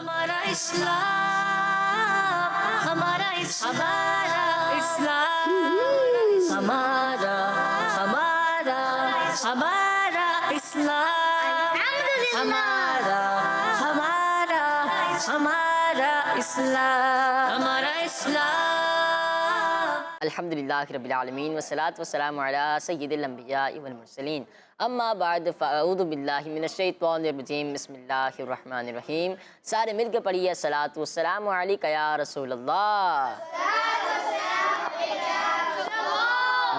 ہمارا اسلام، ہمارا اسلام، ہمارا ہمارا ہمارا اسلام، ہمارا ہمارا ہمارا اسلام، ہمارا اسلام۔ الحمدللہ رب العالمین والصلاة والسلام علی سید الانبیاء والمرسلین، اما بعد فاعوذ باللہ من الشیطان الرجیم، بسم اللہ الرحمن الرحیم۔ سارے مل کے پڑھیے الصلاۃ والسلام علیک یا رسول اللہ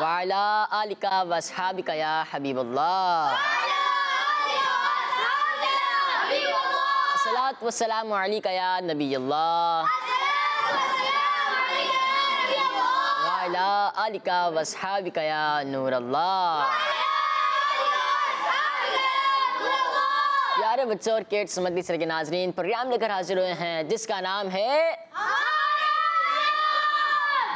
وعلی آلک واصحابک یا حبیب اللہ، الصلاۃ والسلام علیک یا نبی اللہ وعلی آلک واصحابک یا نور اللہ۔ پیارے بچوں اور کیڈس مدنی سر کے ناظرین، پروگرام لے کر حاضر ہوئے ہیں جس کا نام ہے،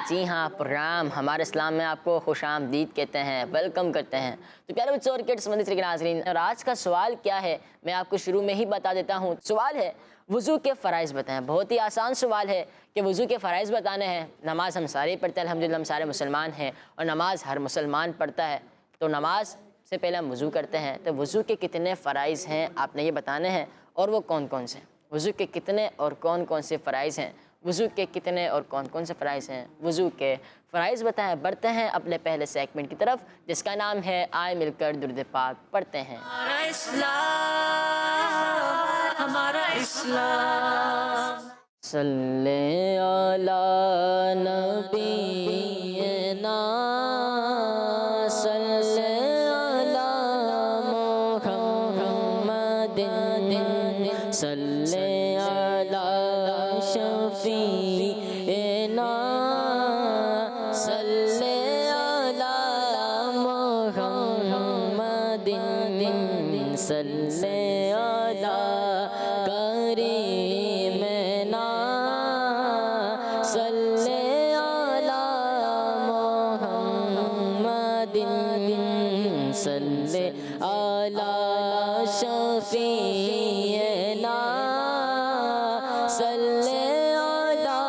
جی ہاں، پروگرام ہمارے اسلام میں آپ کو خوش آمدید کہتے ہیں، ویلکم کرتے ہیں۔ تو پیارے بچوں اور کیڈس مدنی سر کے ناظرین، اور آج کا سوال کیا ہے میں آپ کو شروع میں ہی بتا دیتا ہوں۔ سوال ہے وضو کے فرائض بتائیں۔ بہت ہی آسان سوال ہے کہ وضو کے فرائض بتانے ہیں۔ نماز ہم سارے پڑھتے ہیں، الحمدللہ ہم سارے مسلمان ہیں، اور نماز ہر مسلمان پڑھتا ہے۔ تو نماز سے پہلے ہم وضو کرتے ہیں، تو وضو کے کتنے فرائض ہیں آپ نے یہ بتانے ہیں، اور وہ کون کون سے ہیں۔ وضو کے کتنے اور کون کون سے فرائض ہیں، وضو کے کتنے اور کون کون سے فرائض ہیں، وضو کے فرائض بتائیں۔ بڑھتے ہیں اپنے پہلے سیگمنٹ کی طرف جس کا نام ہے آئے مل کر درود پاک پڑھتے ہیں۔ ہمارا اسلام، ہمارا اسلام، صلی علی نبینا، صلی علی محمد، صلی علی شفیعنا، صلی علی محمد، صلی علی کریمنا، صلی علی محمد، صلی علی شفیعنا، صلی علی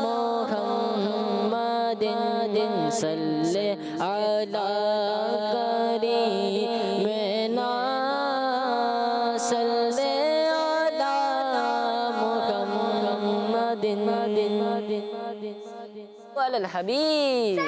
محمد، صلی علی کریمنا، صلی علی محمد علی الحبیب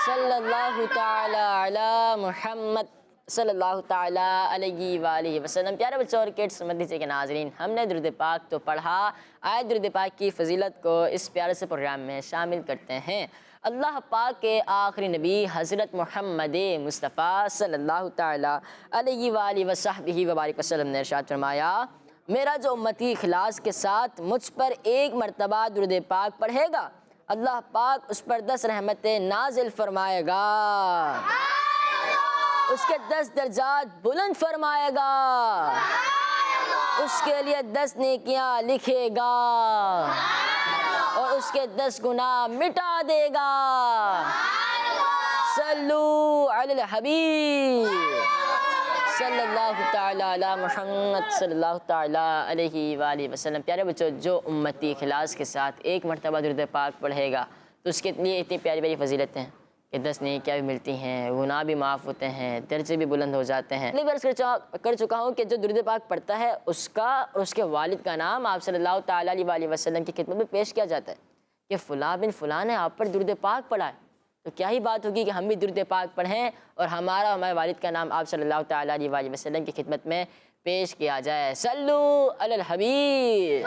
صلی اللہ تعالی علی محمد صلی اللہ تعالی علیہ وآلہ وسلم۔ پیارے بچوں اور کڈس مدنی کے ناظرین، ہم نے درود پاک تو پڑھا، آئے درود پاک کی فضیلت کو اس پیارے سے پروگرام میں شامل کرتے ہیں۔ اللہ پاک کے آخری نبی حضرت محمد مصطفیٰ صلی اللہ تعالی علیہ وآلہ وصحبہ وبارک وسلم نے ارشاد فرمایا، میرا جو امتی اخلاص کے ساتھ مجھ پر ایک مرتبہ درود پاک پڑھے گا، اللہ پاک اس پر 10 رحمتیں نازل فرمائے گا، اس کے 10 درجات بلند فرمائے گا، اس کے لیے 10 نیکیاں لکھے گا، اور اس کے 10 گناہ مٹا دے گا۔ صلو علی الحبیب صلی اللہ تعالی علی محمد صلی اللہ تعالی علیہ وآلہ وسلم۔ پیارے بچوں، جو امتی اخلاص کے ساتھ ایک مرتبہ درود پاک پڑھے گا تو اس کے لیے اتنی پیاری پیاری فضیلتیں ہیں کہ 10 نیکیاں بھی ملتی ہیں، گناہ بھی معاف ہوتے ہیں، درجے بھی بلند ہو جاتے ہیں۔ میں عرض کر چکا ہوں کہ جو درود پاک پڑھتا ہے اس کا اور اس کے والد کا نام آپ صلی اللہ تعالی علیہ وآلہ وسلم کی خدمت میں پیش کیا جاتا ہے کہ فلاں بن فلاں نے آپ پر درود پاک پڑھا ہے۔ تو کیا ہی بات ہوگی کہ ہم بھی درود پاک پڑھیں اور ہمارا ہمارے والد کا نام آپ صلی اللہ تعالی علیہ وآلہ وسلم کی خدمت میں پیش کیا جائے۔ صلو علی الحبیب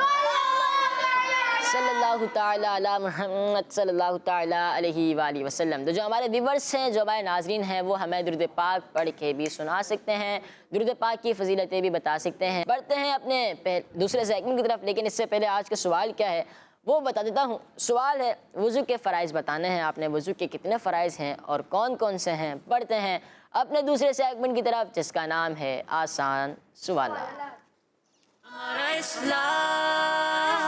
صلی اللہ تعالی علی محمد صلی اللہ تعالی علیہ وآلہ وسلم۔ تو جو ہمارے ویورز ہیں، جو ہمارے ناظرین ہیں، وہ ہمیں درود پاک پڑھ کے بھی سنا سکتے ہیں، درود پاک کی فضیلتیں بھی بتا سکتے ہیں۔ بڑھتے ہیں اپنے دوسرے سیگمنٹ کی طرف، لیکن اس سے پہلے آج کا سوال کیا ہے وہ بتا دیتا ہوں۔ سوال ہے وضو کے فرائض بتانے ہیں آپ نے، وضو کے کتنے فرائض ہیں اور کون کون سے ہیں۔ بڑھتے ہیں اپنے دوسرے سیگمنٹ کی طرف جس کا نام ہے آسان سوالات۔ ہمارا اسلام،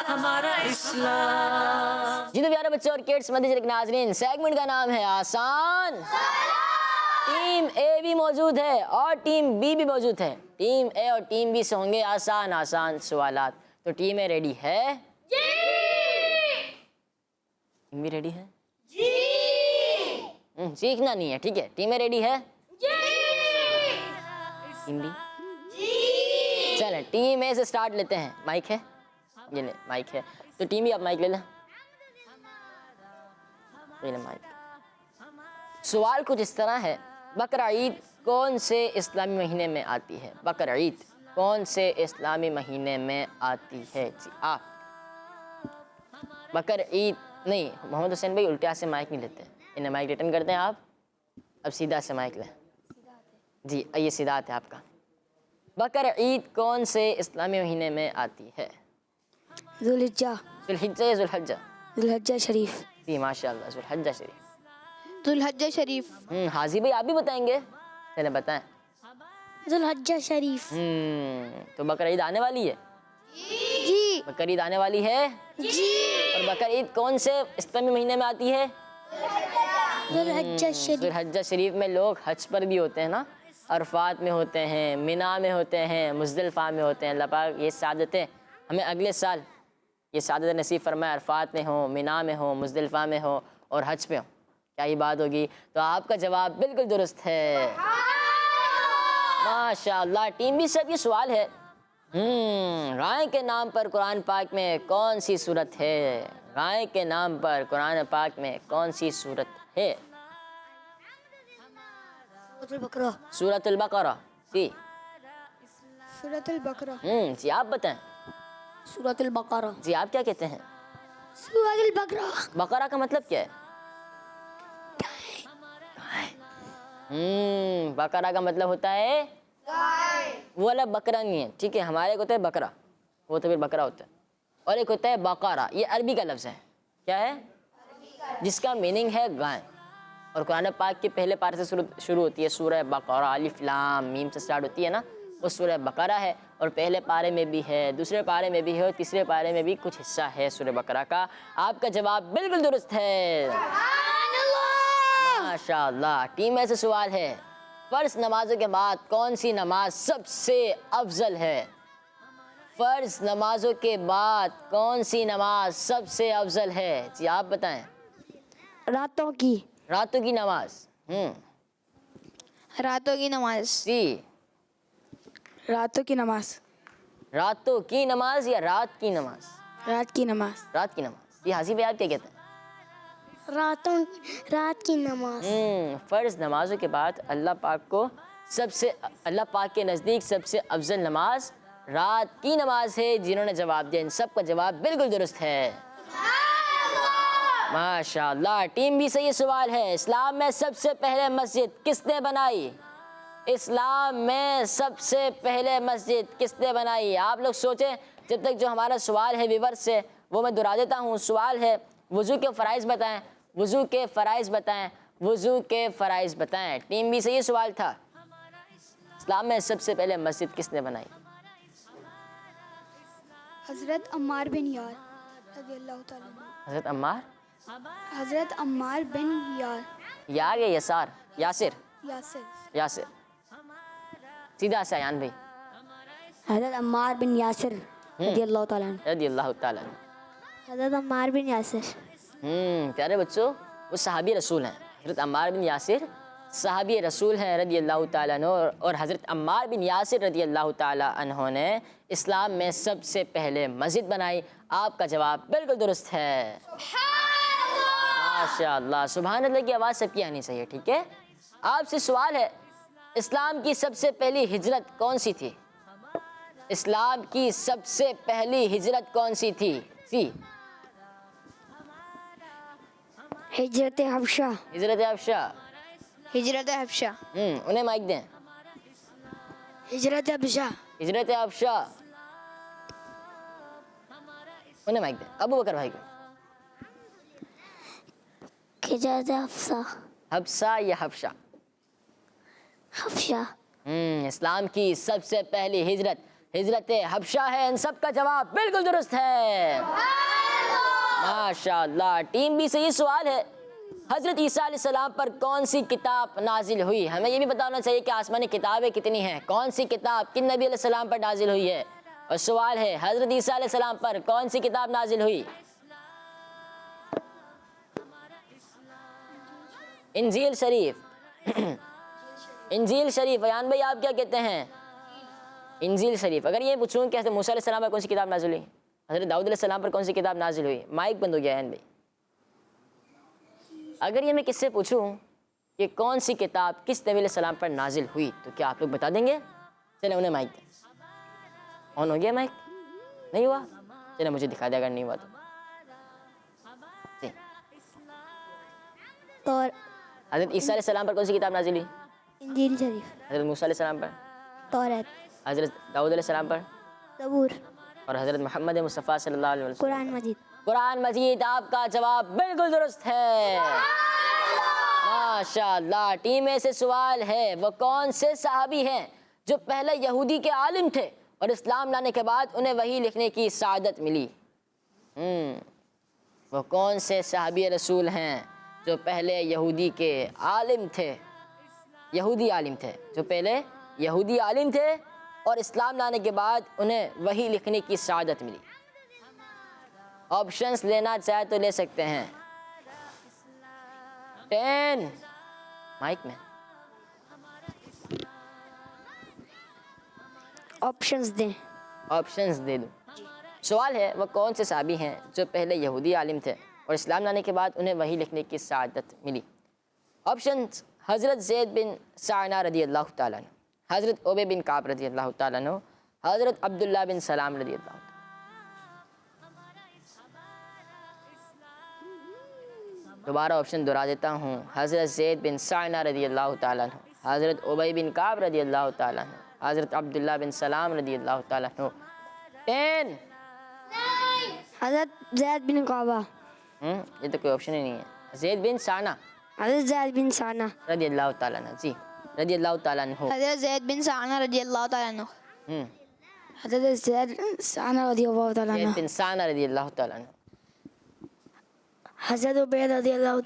ہمارا اسلام۔ جی تو پیارے بچوں اور کڈس مدنی کے ناظرین، سیگمنٹ کا نام ہے آسان ٹیم اے بھی موجود ہے اور ٹیم بی بھی موجود ہے. ٹیم اے اور ٹیم بی سے ہوں گے آسان آسان سوالات. تو ٹیم اے ریڈی ہے؟ ٹیم بی ریڈی ہے؟ سیکھنا نہیں ہے, ٹھیک ہے. ٹیم اے ریڈی ہے؟ Team B? چلیں ٹیم اے سے سٹارٹ لیتے ہیں. مائک ہے؟ یہ لیں مائک ہے. تو ٹیم بی آپ مائک لے لیں. یہ لیں مائک. سوال کچھ اس طرح ہے, بقرعید کون سے اسلامی مہینے میں آتی ہے؟ بقرعید کون سے اسلامی مہینے میں آتی ہے؟ جی آپ. بقرعید نہیں, محمد حسین بھائی الٹے ہاتھ سے مائک نہیں لیتے, انہیں مائک ریٹرن کرتے ہیں آپ. اب سیدھا سے مائک لیں. جی یہ سیدھا ہاتھ ہے آپ کا. بقرعید کون سے اسلامی مہینے میں آتی ہے؟ ذوالحجہ. ذوالحجہ یا ذوالحجہ؟ ذوالحجہ شریف. جی ماشاء اللہ ذوالحجہ شریف. ذوالحجہ شریف. حاضی بھائی آپ بھی بتائیں گے؟ چلیں بتائیں. ذوالحجہ شریف. تو بقرعید آنے والی ہے؟ جی. بقرعید آنے والی ہے. جی. اور بقرعید کون سے اسلامی مہینے میں آتی ہے؟ ذوالحجہ شریف. ذوالحجہ شریف میں لوگ حج پر بھی ہوتے ہیں نا, عرفات میں ہوتے ہیں, مینا میں ہوتے ہیں, مزدلفہ میں ہوتے ہیں. اللہ پاک یہ سعادتیں ہمیں اگلے سال یہ سعادت نصیب فرمائے, عرفات میں ہوں, مینا میں ہوں, مزدلفہ میں ہوں اور حج پہ ہوں. کیا یہ بات ہوگی؟ تو آپ کا جواب بالکل درست ہے. ماشاء اللہ. ٹیم بی سے یہ سوال ہے, رائے کے نام پر قرآن پاک میں کون سی صورت ہے؟ رائے کے نام پر قرآن پاک میں کون سی صورت ہے؟ سورۃ البقرہ. سورۃ البقرہ. جی سورۃ البقرہ. جی آپ بتائیں. سورۃ البقرہ. جی آپ کیا کہتے ہیں؟ سورۃ البقرہ. بقرہ کا مطلب کیا ہے؟ بقرہ کا مطلب ہوتا ہے وہ والا بکرا نہیں ہے, ٹھیک ہے. ہمارے ایک ہوتا ہے بکرا, وہ تو پھر بکرا ہوتا ہے, اور ایک ہوتا ہے بقرہ, یہ عربی کا لفظ ہے. کیا ہے؟ جس کا میننگ ہے گائے. اور قرآن پاک کے پہلے پارے سے شروع ہوتی ہے سورہ بقرہ, الف لام میم سے سٹارٹ ہوتی ہے نا, وہ سورہ بقرہ ہے. اور پہلے پارے میں بھی ہے, دوسرے پارے میں بھی ہے, اور تیسرے پارے میں بھی کچھ حصہ ہے سورہ بقرہ کا. آپ کا جواب بالکل درست ہے. ماشاء اللہ. ٹیم میں سے سوال ہے, فرض نمازوں کے بعد کون سی نماز سب سے افضل ہے؟ فرض نمازوں کے بعد کون سی نماز سب سے افضل ہے؟ جی آپ بتائیں. راتوں کی. راتوں کی نماز. راتوں کی نماز. جی راتوں کی نماز. راتوں کی نماز یا رات کی نماز؟ رات کی نماز. رات کی نماز. یہ حاضی بھائی آپ کیا کہتے ہیں؟ رات کی نماز. فرض نمازوں کے بعد اللہ پاک کے نزدیک سب سے افضل نماز رات کی نماز ہے. جنہوں نے جواب دیا ان سب کا جواب بالکل درست ہے. ماشاء اللہ. ٹیم بی سے یہ سوال ہے, اسلام میں سب سے پہلے مسجد کس نے بنائی؟ اسلام میں سب سے پہلے مسجد کس نے بنائی؟ آپ لوگ سوچیں جب تک. جو ہمارا سوال ہے ویورز سے وہ میں دہرا دیتا ہوں. سوال ہے وضو کے فرائض بتائیں, وضو کے فرائض بتائیں, وضو کے فرائض بتائیں. ٹیم بی سے یہ سوال تھا, اسلام میں سب سے پہلے مسجد کس نے بنائی؟ حضرت عمار بن یار رضی اللہ تعالیٰ عنہ. حضرت عمار. حضرت عمار بن یار. یار یا یسار؟ یاسر. یاسر. یاسر. سیدھا سے ایان بھائی. حضرت عمار بن یاسر رضی اللہ تعالیٰ عنہ. رضی اللہ تعالیٰ. حضرت عمار بن یاسر. پیارے بچوں, وہ صحابی رسول ہیں. حضرت عمار بن یاسر صحابی رسول ہیں رضی اللہ تعالیٰ عنہ. اور حضرت عمار بن یاسر رضی اللہ تعالیٰ عنہ نے اسلام میں سب سے پہلے مسجد بنائی. آپ کا جواب بالکل درست ہے. ماشاء اللہ. سبحان اللہ کی آواز سب کی آنی چاہیے, ٹھیک ہے. آپ سے سوال ہے, اسلام کی سب سے پہلی ہجرت کون سی تھی؟ اسلام کی سب سے پہلی ہجرت کون سی تھی؟ جی ہجرت حبشہ. ہجرت حبشہ. ہجرت حبشہ. انہیں مائک دیں. ہجرت حبشہ. ہجرت حبشہ. انہیں مائک دیں. ابو بکر بھائی کو. ہجرت حبشہ. حبشہ یا حبشہ؟ حبشہ. اسلام کی سب سے پہلی ہجرت ہجرت حبشہ ہے. ان سب کا جواب بالکل درست ہے. ماشاء اللہ. ٹیم بی سے یہ سوال ہے, حضرت عیسیٰ علیہ السلام پر کون سی کتاب نازل ہوئی؟ ہمیں یہ بھی بتانا چاہیے کہ آسمانی کتابیں کتنی ہیں، کون سی کتاب کن نبی علیہ السلام پر نازل ہوئی ہے؟ اور سوال ہے حضرت عیسیٰ علیہ السلام پر کون سی کتاب نازل ہوئی؟ انجیل شریف انجیل شریف، ایان بھائی آپ کیا کہتے ہیں؟ انجیل شریف۔ اگر یہ پوچھوں کہ حضرت موسیٰ علیہ السلام پر کون سی کتاب نازل ہوئی، حضرت داؤد علیہ السلام پر کون سی کتاب نازل ہوئی؟ مائک بند ہو گیا ایان بھائی۔ اگر یہ میں کس سے پوچھوں کہ کون سی کتاب کس نبی علیہ السلام پر نازل ہوئی تو کیا آپ لوگ بتا دیں گے؟ چلیں انہیں مائک دیں۔ آن ہو گیا مائک؟ نہیں ہوا؟ چلیں مجھے دکھا دیں اگر نہیں ہوا تو۔ جی اور حضرت عیسیٰ علیہ السلام پر کون سی کتاب نازل ہوئی؟ انجیل شریف، حضرت موسیٰ علیہ السلام پر، توریت، حضرت داؤد علیہ السلام پر، زبور، اور حضرت محمد مصطفیٰ صلی اللہ علیہ وسلم۔ قرآن مجید۔ قرآن مجید آپ کا جواب بالکل درست ہے، ماشاءاللہ۔ ٹیم میں سے سوال ہے وہ کون سے صحابی ہیں جو پہلے یہودی کے عالم تھے اور اسلام لانے کے بعد انہیں وحی لکھنے کی سعادت ملی؟ وہ کون سے صحابی رسول ہیں جو پہلے یہودی کے عالم تھے، یہودی عالم تھے، جو پہلے یہودی عالم تھے اور اسلام لانے کے بعد انہیں وحی لکھنے کی سعادت ملی؟ آپشنز لینا چاہے تو لے سکتے ہیں۔ 10 مائک میں آپشنز دیں۔ آپشنز دے دوں۔ سوال ہے وہ کون سے صحابی ہیں جو پہلے یہودی عالم تھے اور اسلام لانے کے بعد انہیں وحی لکھنے کی سعادت ملی؟ آپشنز: حضرت زید بن سعنہ رضی اللہ تعالیٰ عنہ، حضرت عبی بن کعب رضی اللہ تعالیٰ عنہ، حضرت عبداللہ بن سلام رضی اللہ عنہ۔ دوبارہ آپشن دہرا دیتا ہوں: حضرت زید بن سعنہ رضی اللہ تعالیٰ عنہ، حضرت عبی بن کعب رضی اللہ تعالیٰ عنہ، حضرت عبداللہ بن سلام رضی اللہ تعالیٰ عنہ۔ 10 حضرت زید بن کعبہ، یہ تو کوئی آپشن ہی نہیں ہے۔ زید بن سعنہ حضرت زید بن ثانہ، رضی اللہ تعالیٰ عنہ، جی رضی اللہ تعالیٰ عنہ۔ حضرت زید بن ثانہ رضی اللہ تعالیٰ عنہ۔ حضرت زید بن ثانہ رضی اللہ تعالیٰ زید عنہ، بن سعنہ رضی اللہ تعالیٰ عنہ۔ حضرت عبید رضی اللہ،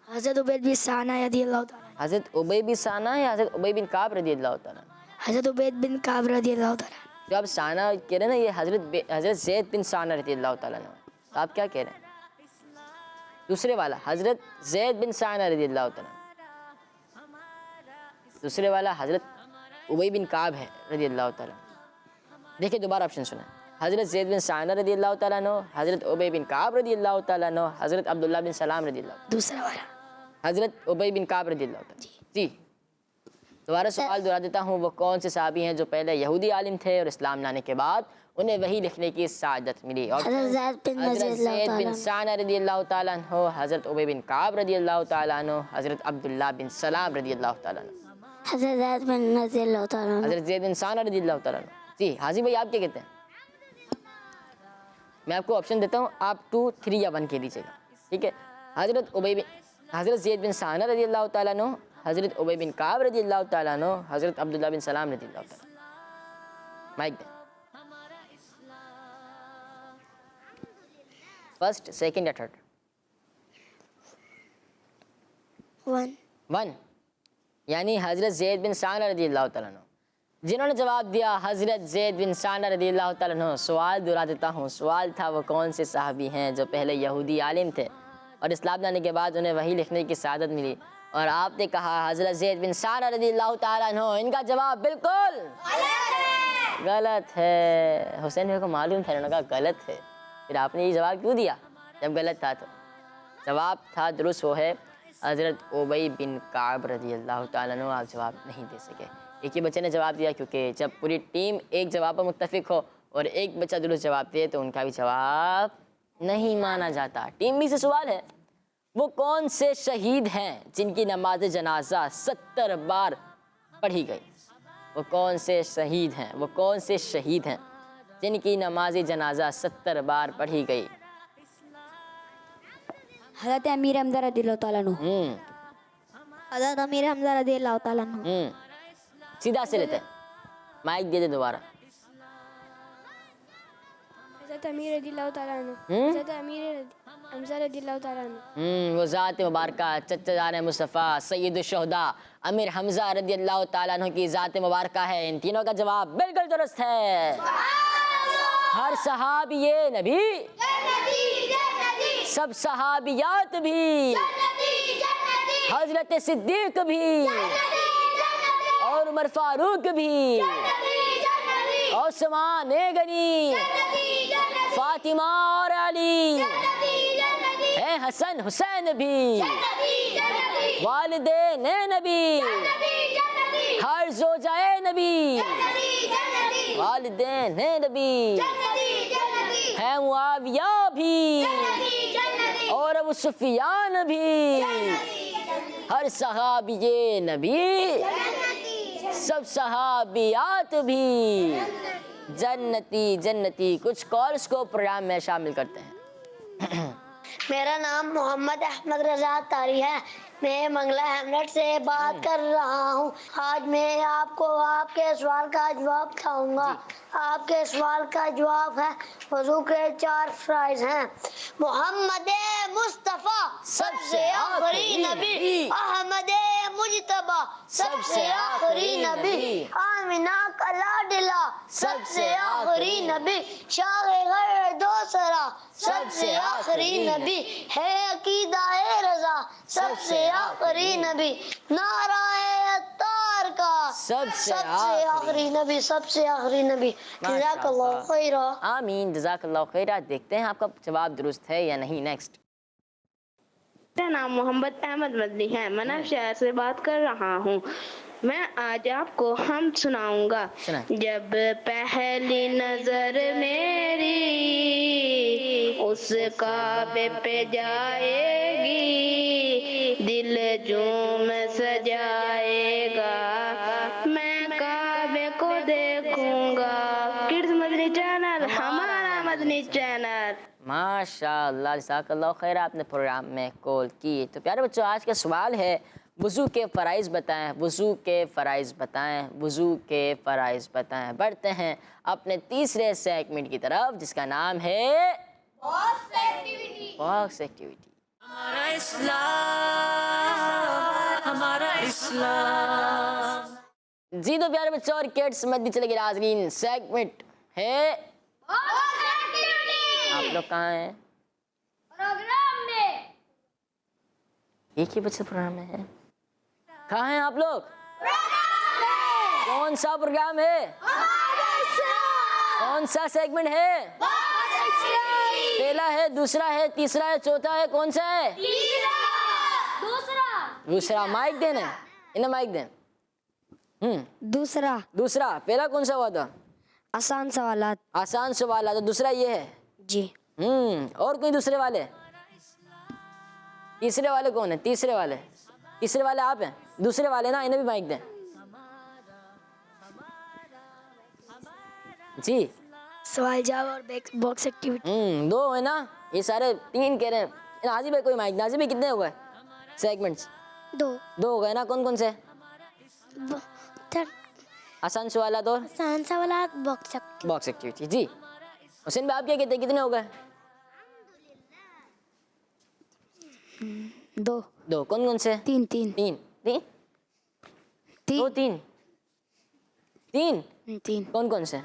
حضرت عبید بن ثانہ رضی اللہ تعالیٰ عنہ، حضرت عبی بن سعنہ یا حضرت عبی بن کعب رضی اللہ تعالیٰ عنہ؟ حضرت عبید بن کعب رضی اللہ تعالیٰ عنہ۔ جو آپ سعنہ کہہ رہے ہیں نا، یہ حضرت زید بن سعنہ رضی اللہ تعالیٰ عنہ۔ تو آپ کیا کہہ رہے ہیں؟ دوسرے والا حضرت زید بن سعنہ رضی اللہ تعالیٰ عنہ، دوسرے والا حضرت عبی بن کعب ہے رضی اللہ تعالیٰ عنہ۔ دیکھیں دوبارہ آپشن سنیں: حضرت زید بن سعنہ رضی اللہ تعالیٰ عنہ، حضرت عبی بن کعب رضی اللہ تعالیٰ عنہ، حضرت عبداللہ بن سلام رضی اللہ عنہ۔ دوسرا والا حضرت عبی بن کعب رضی اللہ تعالیٰ عنہ۔ جی دوبارہ سوال دہرا دیتا ہوں: وہ کون سے صحابی ہیں جو پہلے یہودی عالم تھے اور اسلام لانے کے بعد انہیں وحی لکھنے کی سعادت ملی؟ حضرت زید بن حضرت رضی اللہ زید تعالیٰ بن عنہ، سعنہ رضی اللہ تعالیٰ عنہ، حضرت عبی بن کعب رضی اللہ تعالیٰ عنہ، حضرت عبداللہ بن سلام رضی اللہ تعالیٰ عنہ۔ حضرت زید بن رضی اللہ تعالیٰ عنہ۔ حضرت زید بن سعنہ رضی اللہ تعالیٰ عنہ۔ جی حاضر بھائی آپ کیا کہتے ہیں؟ میں آپ کو آپشن دیتا ہوں، آپ 2 3 یا 1 کہہ دیجیے گا، ٹھیک ہے؟ حضرت زید بن سعنہ رضی اللہ تعالیٰ عنہ، حضرت عبی بن کعب رضی اللہ تعالیٰ عنہ، حضرت عبداللہ بن سلام رضی اللہ تعالیٰ عنہ۔ مائک دیں۔ فرسٹ، سیکنڈ یا تھرڈ؟ 1 یعنی حضرت زید بن سعنہ رضی اللہ تعالیٰ عنہ۔ جنہوں نے جواب دیا حضرت زید بن سعنہ رضی اللہ تعالیٰ عنہ، سوال دہرا دیتا ہوں۔ سوال تھا وہ کون سے صحابی ہیں جو پہلے یہودی عالم تھے اور اسلام لانے کے بعد انہیں وحی لکھنے کی سعادت ملی؟ اور آپ نے کہا حضرت زید بن سعنہ رضی اللہ تعالیٰ عنہ۔ ان کا جواب بالکل غلط ہے۔ حسین بھائی کو معلوم تھا، انہوں نے کہا غلط ہے، پھر آپ نے یہ جواب کیوں دیا جب غلط تھا؟ تو جواب تھا درست، وہ ہے حضرت عبی بن کعب رضی اللہ تعالیٰ عنہ۔ آپ جواب نہیں دے سکے، ایک ہی بچے نے جواب دیا، کیونکہ جب پوری ٹیم ایک جواب پر متفق ہو اور ایک بچہ درست جواب دے تو ان کا بھی جواب نہیں مانا جاتا۔ ٹیم بی سے سوال ہے: وہ کون سے شہید ہیں جن کی نماز جنازہ 70 بار پڑھی گئی؟ وہ کون سے شہید ہیں؟ وہ کون سے شہید ہیں جن کی نماز جنازہ 70 بار پڑھی گئی؟ حضرت امیر حمزہ رضی اللہ تعالیٰ عنہ، حضرت امیر حمزہ رضی اللہ تعالیٰ عنہ، سیدھا سے لیتے ہیں، مائک دے دے دوبارہ۔ حضرت حضرت امیر رضی اللہ تعالیٰ عنہ حضرت امیر حمزہ رضی اللہ تعالیٰ عنہ وہ ذات مبارکہ چچا جان مصطفیٰ سید الشہداء امیر حمزہ رضی اللہ تعالیٰ عنہ کی ذات مبارکہ ہے. ان تینوں کا جواب بالکل درست ہے. ہر صحابی نبی سب صحابیات بھی حضرت صدیق بھی اور عمر فاروق بھی عثمان غنی فاطمہ اور علی ہے حسن حسین بھی والدین نبی ہر زوجہ نبی والدین نبی ہے معاویہ بھی اور ابو سفیان بھی ہر صحابی نبی سب صحابیات بھی جنتی جنتی. کچھ کالز کو پروگرام میں شامل کرتے ہیں. میرا نام محمد احمد رضا تاری ہے. میں منگلہ ہیملیٹ سے بات کر رہا ہوں. آج میں آپ کو آپ کے سوال کا جواب بتاؤں گا. آپ کے سوال کا جواب ہے وضو کے 4 فرائض ہیں. محمد مصطفیٰ سب سے آخری نبی، احمد مجتبیٰ سب سے آخری نبی، آمینہ کا لاڈلا سب سے آخری نبی، شاہ غیر دوسرا سب سے آخری نبی، ہے عقیدہ رضا سب سے آخری نبی، نعرہ اتار کا سب سے آخری نبی، سب سے آخری نبی. جزاک اللہ خیرہ. آمین. جزاک اللہ خیرہ. دیکھتے ہیں آپ کا جواب درست ہے یا نہیں. نیکسٹ. میرا نام محمد احمد مدنی ہے. میں شہر سے بات کر رہا ہوں. میں آج آپ کو حمد سناؤں گا. جب پہلی نظر میری اس کعبے پہ جائے گی، دل جھوم سجائے گا، میں کعبے کو دیکھوں گا. کڈز مدنی چینل، ہمارا مدنی چینل. ماشاء اللہ. جزاک اللہ خیر. آپ نے پروگرام میں کال کی. تو پیارے بچوں آج کا سوال ہے وضو کے فرائض بتائیں. وضو کے فرائض بتائیں. وضو کے فرائض بتائیں. بڑھتے ہیں اپنے تیسرے سیگمنٹ کی طرف جس کا نام ہے باکس ایکٹیویٹی. ہمارا اسلام ہمارا اسلام. جی تو پیارے بچوں اور کڈس مدنی چلے گی ناظرین سیگمنٹ ہے. آپ لوگ کہاں ہیں؟ پروگرام میں. ایک ہی بچے پروگرام میں ہیں. کہاں ہیں آپ لوگ؟ کون سا پروگرام ہے؟ کون سا سیگمنٹ ہے؟ پہلا ہے، دوسرا ہے، تیسرا ہے، چوتھا ہے، کون سا ہے؟ دوسرا. مائک دینا ہے انہیں. مائک دیں. دوسرا. پہلا کون سا ہوا تھا؟ آسان سوالات. آسان سوالات. دوسرا یہ ہے. جی. اور کوئی دوسرے والے؟ تیسرے والے کون ہیں؟ تیسرے والے آپ ہیں. دوسرے والے نا انہیں بھی مائک دیں. جی سوال جواب اور باکس ایکٹیویٹی. 2 ہے نا. یہ سارے 3 کہہ رہے ہیں. نازی بھائی کوئی مائک. نازی بھائی کتنے ہو گئے سیگمنٹس؟ 2 ہو گئے نا. کون کون سے؟ آسان سوالات اور آسان سوالات باکس ایکٹیویٹی. جی حسین بھائی آپ کیا کہتے ہیں کتنے ہو گئے؟ 2. کون کون سے؟ 3 کون کون سے؟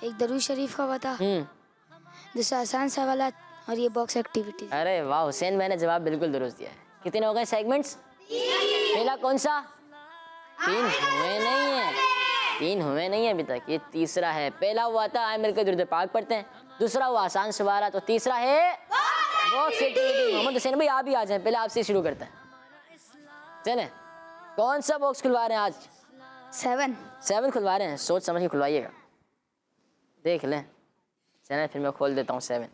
ایک درود شریف کا ہوا تھا، دوسرا آسان سوالات اور یہ باکس ایکٹیویٹی. ارے واہ حسین بھائی نے جواب بالکل درست دیا ہے. کتنے ہو گئے سیگمنٹس؟ پہلا کون سا؟ 3 ہوئے نہیں ہیں ابھی تک. یہ تیسرا ہے. پہلا ہوا تھا آئے مل کے درود پاک پڑھتے ہیں. دوسرا ہوا آسان سوالات اور تیسرا ہے باکس ایکٹیویٹی. محمد حسین بھائی آپ بھی آ جائیں. پہلے آپ سے شروع کرتے ہیں. چلیں کون سا باکس کھلوا رہے ہیں آج؟ 7 کھلوا رہے ہیں. سوچ سمجھ کے کھلوائیے گا. دیکھ لیں. چلیں پھر میں کھول دیتا ہوں 7.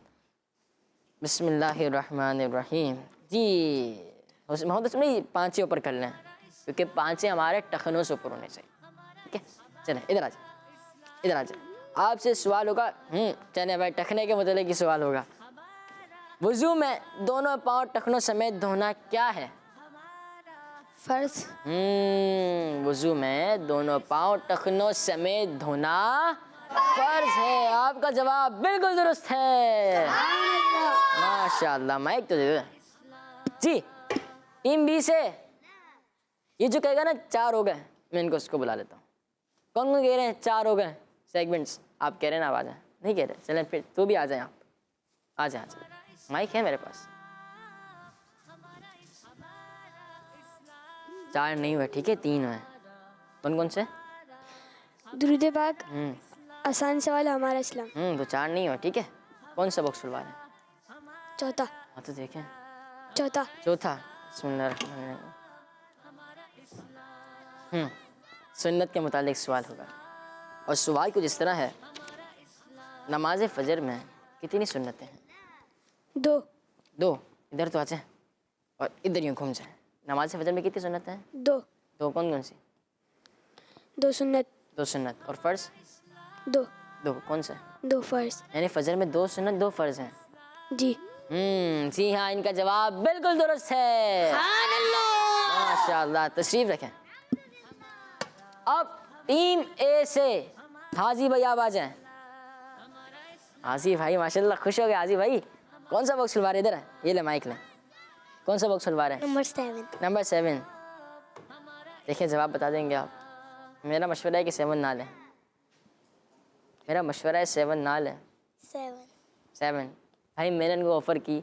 بسم اللہ الرحمن الرحیم. جی محمد حسین بھائی 5 اوپر کر لیں کیونکہ 5 ہمارے ٹخنوں سے اوپر ہونے چاہیے. ٹھیک ہے چلیں ادھر آ جائیں. آپ سے سوال ہوگا. چلیں بھائی ٹخنے کے متعلق ہی سوال ہوگا. وضو میں دونوں پاؤں ٹخنوں سمیت دھونا کیا ہے؟ فرض. وضو میں دونوں پاؤں ٹخنوں سمیت دھونا فرض ہے. آپ کا جواب بالکل درست ہے. ماشاء اللہ. مائک تو دے دو جی. ٹیم بی سے یہ جو کہے گا نا 4 ہو گئے, میں ان کو اس کو بلا لیتا ہوں. کون کہہ رہے ہیں 4 ہو گئے سیگمنٹس؟ آپ کہہ رہے ہیں نا, آپ آ جائیں. نہیں کہہ رہے, چلیں پھر تو بھی آ جائیں. آپ آ جائیں. مائک ہے میرے پاس. 4 نہیں ہوئے, ٹھیک ہے 3 ہوئے. کون کون سے؟ درود پاک, آسان سوال ہمارا اسلام. تو 4 نہیں ہوئے, ٹھیک ہے. کون سا باکس کھلوا رہے ہیں؟ چوتھا. ہاں تو دیکھیں. چوتھا. چوتھا. بسم اللہ الرحمن الرحیم. سنت کے متعلق سوال ہوگا, اور سوال کچھ اس طرح ہے. نماز فجر میں کتنی سنتیں ہیں؟ 2. 2. ادھر تو آ جائیں اور ادھر یوں گھوم جائیں. نماز فجر میں کتنی سنتیں ہیں؟ 2. 2. کون کون سی؟ 2 سنت. 2 سنت. اور فرض؟ 2. 2. کون سے؟ 2 فرض. یعنی فجر میں 2 سنت 2 فرض ہیں. جی. جی ہاں, ان کا جواب بالکل درست ہے. ماشاء اللہ. تشریف رکھیں. اب ٹیم اے سے حاجی بھائی آپ آ جائیں. حاجی بھائی ماشاء اللہ خوش ہو گئے. حاجی بھائی کون سا باکس کھلوا رہے؟ ادھر یہ لے مائک لیں. کون سا باکس کھلوا رہے ہیں؟ نمبر 7. نمبر 7. دیکھیں جواب بتا دیں گے آپ. میرا مشورہ ہے کہ 7 نہ لیں. میرا مشورہ ہے 7 نہ لیں. 7 بھائی میں نے ان کو آفر کی